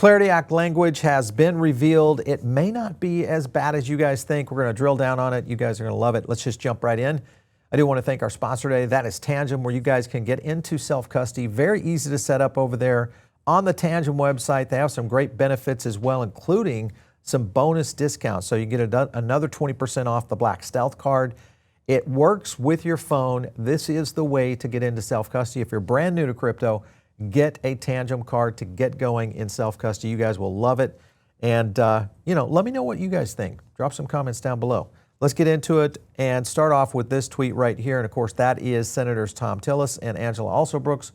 Clarity Act language has been revealed. It may not be as bad as you guys think. We're going to drill down on it. You guys are going to love it. Let's just jump right in. I do want to thank our sponsor today. That is Tangem, where you guys can get into self-custody. Very easy to set up over there on the Tangem website. They have some great benefits as well, including some bonus discounts. So you get another 20% off the Black Stealth card. It works with your phone. This is the way to get into self-custody. If you're brand new to crypto, get a Tangem card to get going in self-custody. You guys will love it. And, let me know what you guys think. Drop some comments down below. Let's get into it and start off with this tweet right here. And of course, that is Senators Tom Tillis and Angela Alsobrooks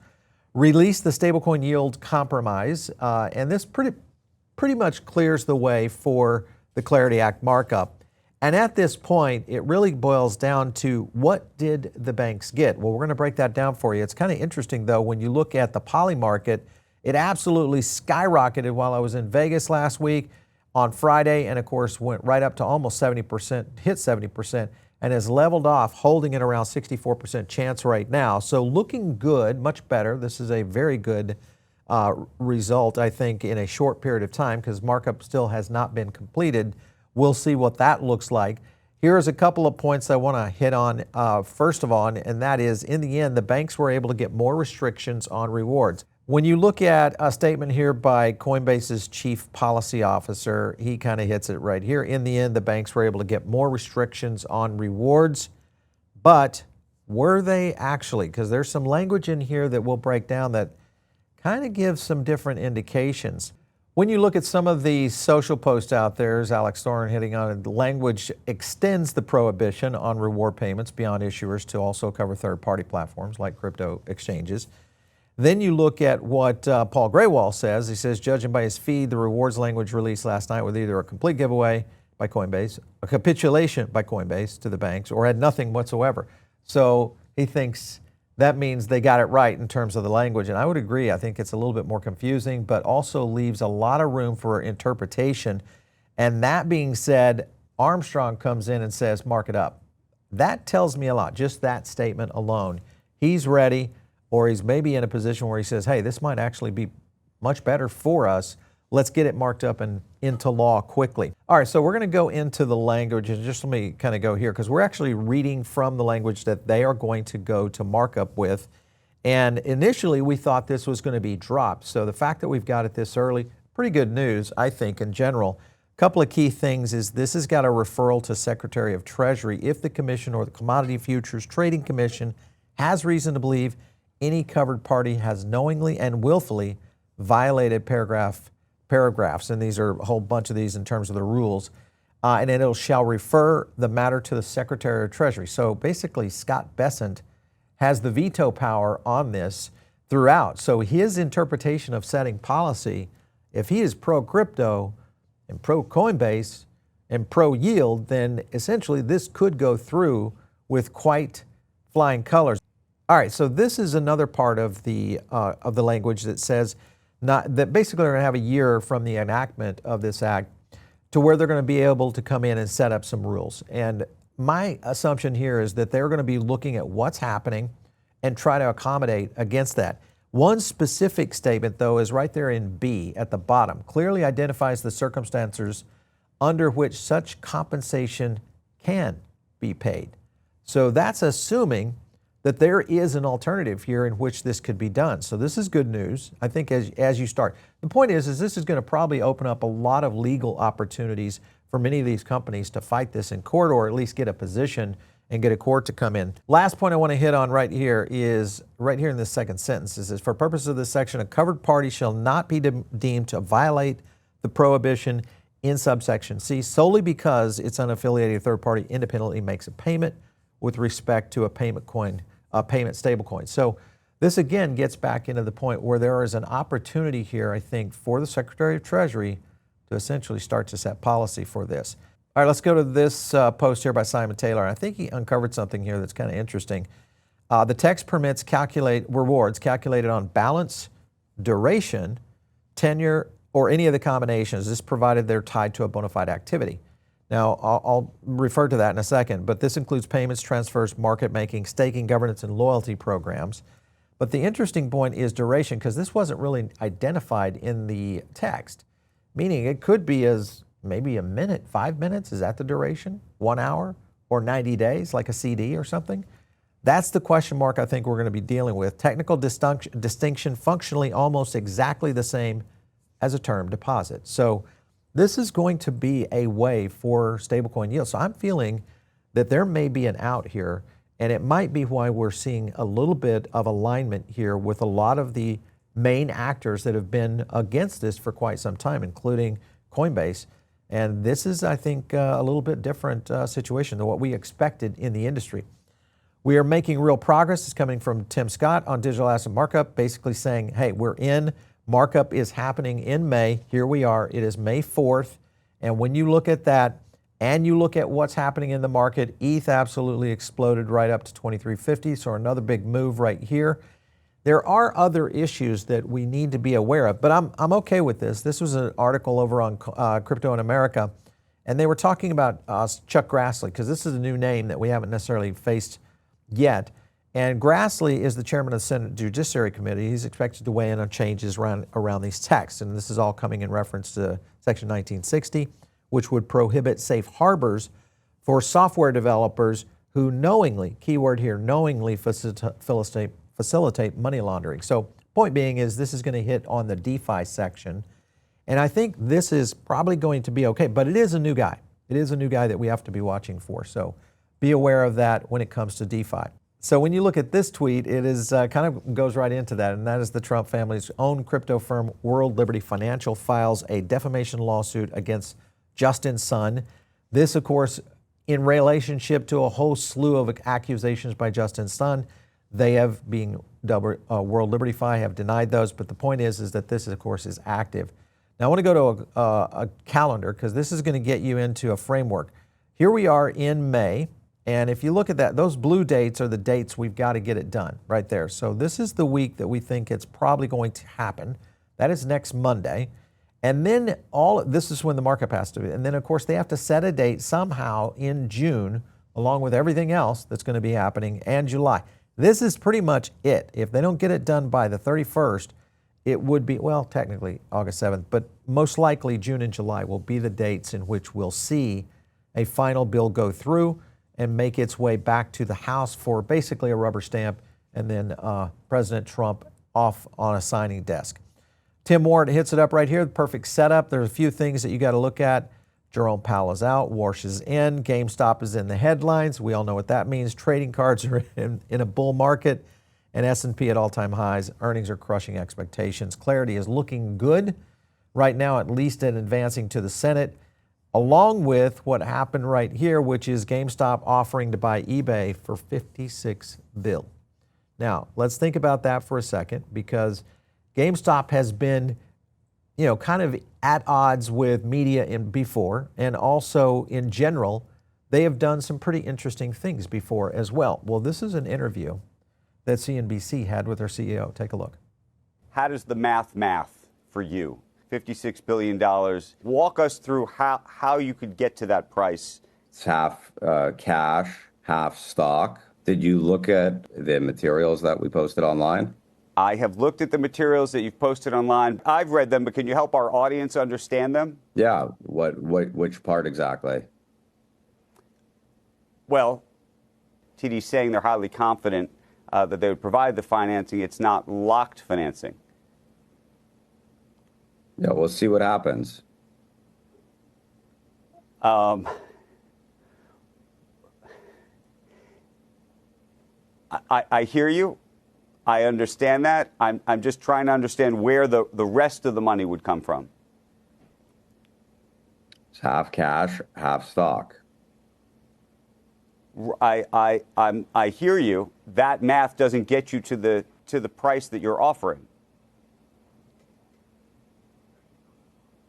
released the stablecoin yield compromise. And this pretty much clears the way for the Clarity Act markup. And at this point, it really boils down to what did the banks get? Well, we're going to break that down for you. It's kind of interesting, though, when you look at the poly market, it absolutely skyrocketed while I was in Vegas last week on Friday, and of course went right up to almost 70%, hit 70%, and has leveled off, holding at around 64% chance right now. So looking good, much better. This is a very good result, I think, in a short period of time, because markup still has not been completed. We'll see what that looks like. Here's a couple of points I want to hit on, first of all, and that is, in the end, the banks were able to get more restrictions on rewards. When you look at a statement here by Coinbase's chief policy officer, he kind of hits it right here. In the end, the banks were able to get more restrictions on rewards, but were they actually? Because there's some language in here that we'll break down that kind of gives some different indications. When you look at some of the social posts out there, as Alex Thorne hitting on it, the language extends the prohibition on reward payments beyond issuers to also cover third-party platforms like crypto exchanges. Then you look at what Paul Graywall says. He says, judging by his feed, the rewards language released last night was either a complete giveaway by Coinbase, a capitulation by Coinbase to the banks, or had nothing whatsoever. So he thinks that means they got it right in terms of the language. And I would agree. I think it's a little bit more confusing, but also leaves a lot of room for interpretation. And that being said, Armstrong comes in and says, mark it up. That tells me a lot, just that statement alone. He's ready, or he's maybe in a position where he says, hey, this might actually be much better for us. Let's get it marked up and into law quickly. All right, so we're going to go into the language, and just let me kind of go here, because we're actually reading from the language that they are going to go to markup with. And initially, we thought this was going to be dropped. So the fact that we've got it this early, pretty good news, I think, in general. A couple of key things is this has got a referral to Secretary of Treasury if the Commission or the Commodity Futures Trading Commission has reason to believe any covered party has knowingly and willfully violated paragraphs, and these are a whole bunch of these in terms of the rules, and then it shall refer the matter to the Secretary of Treasury. So basically, Scott Bessent has the veto power on this throughout. So his interpretation of setting policy, if he is pro-crypto and pro-Coinbase and pro-yield, then essentially this could go through with quite flying colors. All right, so this is another part of the language that says that basically they're going to have a year from the enactment of this act to where they're going to be able to come in and set up some rules. And my assumption here is that they're going to be looking at what's happening and try to accommodate against that. One specific statement, though, is right there in B at the bottom, clearly identifies the circumstances under which such compensation can be paid. So that's assuming that there is an alternative here in which this could be done. So this is good news, I think, as you start. The point is this is going to probably open up a lot of legal opportunities for many of these companies to fight this in court, or at least get a position and get a court to come in. Last point I want to hit on right here is, right here in this second sentence, is for purposes of this section, a covered party shall not be deemed to violate the prohibition in subsection C solely because its unaffiliated third party independently makes a payment with respect to a payment stablecoin. So this again gets back into the point where there is an opportunity here, I think, for the Secretary of Treasury to essentially start to set policy for this. All right, let's go to this post here by Simon Taylor. I think he uncovered something here that's kind of interesting. The text permits rewards calculated on balance, duration, tenure, or any of the combinations. This provided they're tied to a bona fide activity. Now, I'll refer to that in a second, but this includes payments, transfers, market making, staking, governance, and loyalty programs. But the interesting point is duration, because this wasn't really identified in the text, meaning it could be as maybe a minute, 5 minutes. Is that the duration? 1 hour or 90 days, like a CD or something? That's the question mark I think we're going to be dealing with. Technical distinction, functionally almost exactly the same as a term deposit. So this is going to be a way for stablecoin yield. So I'm feeling that there may be an out here, and it might be why we're seeing a little bit of alignment here with a lot of the main actors that have been against this for quite some time, including Coinbase. And this is, I think, a little bit different situation than what we expected in the industry. We are making real progress. It's coming from Tim Scott on digital asset markup, basically saying, hey, we're in. Markup is happening in May. Here we are. It is May 4th. And when you look at that and you look at what's happening in the market, ETH absolutely exploded right up to 2350. So another big move right here. There are other issues that we need to be aware of, but I'm okay with this. This was an article over on Crypto in America, and they were talking about Chuck Grassley, because this is a new name that we haven't necessarily faced yet. And Grassley is the chairman of the Senate Judiciary Committee. He's expected to weigh in on changes around these texts. And this is all coming in reference to Section 1960, which would prohibit safe harbors for software developers who knowingly, keyword here, knowingly facilitate money laundering. So point being is this is going to hit on the DeFi section. And I think this is probably going to be okay, but it is a new guy. It is a new guy that we have to be watching for. So be aware of that when it comes to DeFi. So when you look at this tweet, it is kind of goes right into that, and that is the Trump family's own crypto firm, World Liberty Financial, files a defamation lawsuit against Justin Sun. This, of course, in relationship to a whole slew of accusations by Justin Sun. They have, being World Liberty Fi, have denied those, but the point is that this, of course, is active. Now I want to go to a calendar, because this is going to get you into a framework. Here we are in May. And if you look at that, those blue dates are the dates we've got to get it done right there. So this is the week that we think it's probably going to happen. That is next Monday. And then this is when the markup has to be. And then, of course, they have to set a date somehow in June, along with everything else that's going to be happening, and July. This is pretty much it. If they don't get it done by the 31st, it would be, well, technically August 7th, but most likely June and July will be the dates in which we'll see a final bill go through and make its way back to the House for basically a rubber stamp, and then President Trump off on a signing desk. Tim Warren hits it up right here, the perfect setup. There's a few things that you got to look at. Jerome Powell is out, Warsh is in, GameStop is in the headlines. We all know what that means. Trading cards are in a bull market, and S&P at all-time highs. Earnings are crushing expectations. Clarity is looking good right now, at least in advancing to the Senate, along with what happened right here, which is GameStop offering to buy eBay for $56 billion. Now, let's think about that for a second, because GameStop has been, kind of at odds with media before, and also in general, they have done some pretty interesting things before as well. Well, this is an interview that CNBC had with their CEO. Take a look. How does the math for you? $56 billion. Walk us through how you could get to that price. It's half cash, half stock. Did you look at the materials that we posted online? I have looked at the materials that you've posted online. I've read them, but can you help our audience understand them? Yeah. Which part exactly? Well, TD's saying they're highly confident that they would provide the financing. It's not locked financing. Yeah, we'll see what happens. I hear you. I understand that. I'm just trying to understand where the rest of the money would come from. It's half cash, half stock. I hear you. That math doesn't get you to the price that you're offering.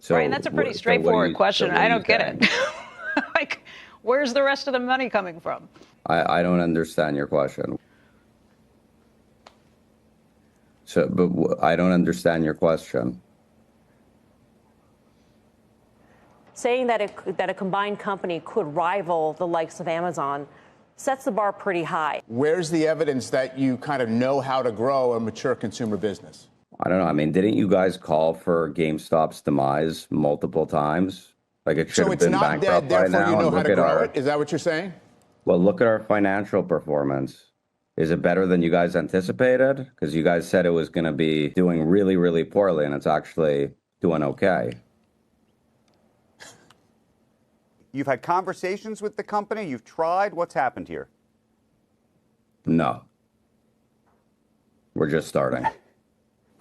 So, Brian, that's a pretty straightforward question. I don't get it. Like, where's the rest of the money coming from? I don't understand your question. But I don't understand your question. Saying that a combined company could rival the likes of Amazon, sets the bar pretty high. Where's the evidence that you kind of know how to grow a mature consumer business? I don't know. I mean, didn't you guys call for GameStop's demise multiple times? Like, it should have been bankrupt by now. So it's not dead, therefore you know how to grow it? Is that what you're saying? Well, look at our financial performance. Is it better than you guys anticipated? Because you guys said it was going to be doing really, really poorly, and it's actually doing okay. You've had conversations with the company? You've tried? What's happened here? No. We're just starting.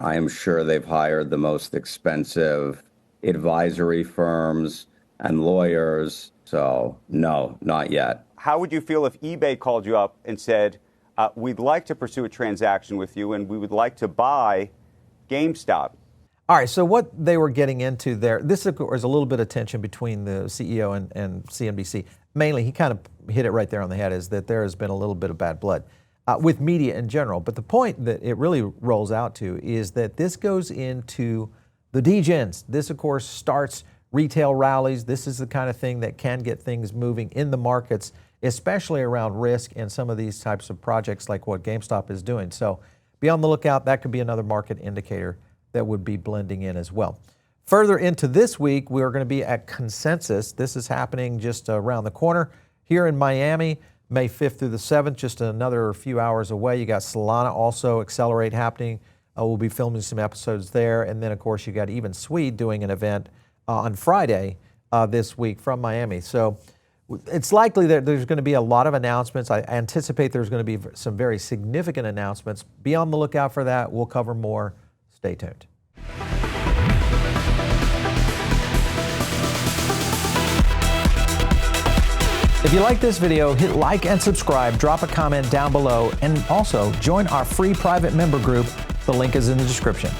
I am sure they've hired the most expensive advisory firms and lawyers. So, no, not yet. How would you feel if eBay called you up and said, we'd like to pursue a transaction with you and we would like to buy GameStop? All right, so what they were getting into there, this is a little bit of tension between the CEO and CNBC. Mainly, he kind of hit it right there on the head, is that there has been a little bit of bad blood with media in general. But the point that it really rolls out to is that this goes into the degens. This, of course, starts retail rallies. This is the kind of thing that can get things moving in the markets, especially around risk and some of these types of projects like what GameStop is doing. So be on the lookout. That could be another market indicator that would be blending in as well. Further into this week, we are going to be at Consensus. This is happening just around the corner here in Miami, May 5th through the 7th, just another few hours away. You got Solana also, Accelerate happening. We'll be filming some episodes there. And then, of course, you got Even Swede doing an event on Friday this week from Miami. So it's likely that there's going to be a lot of announcements. I anticipate there's going to be some very significant announcements. Be on the lookout for that. We'll cover more. Stay tuned. If you like this video, hit like and subscribe, drop a comment down below, and also join our free private member group. The link is in the description.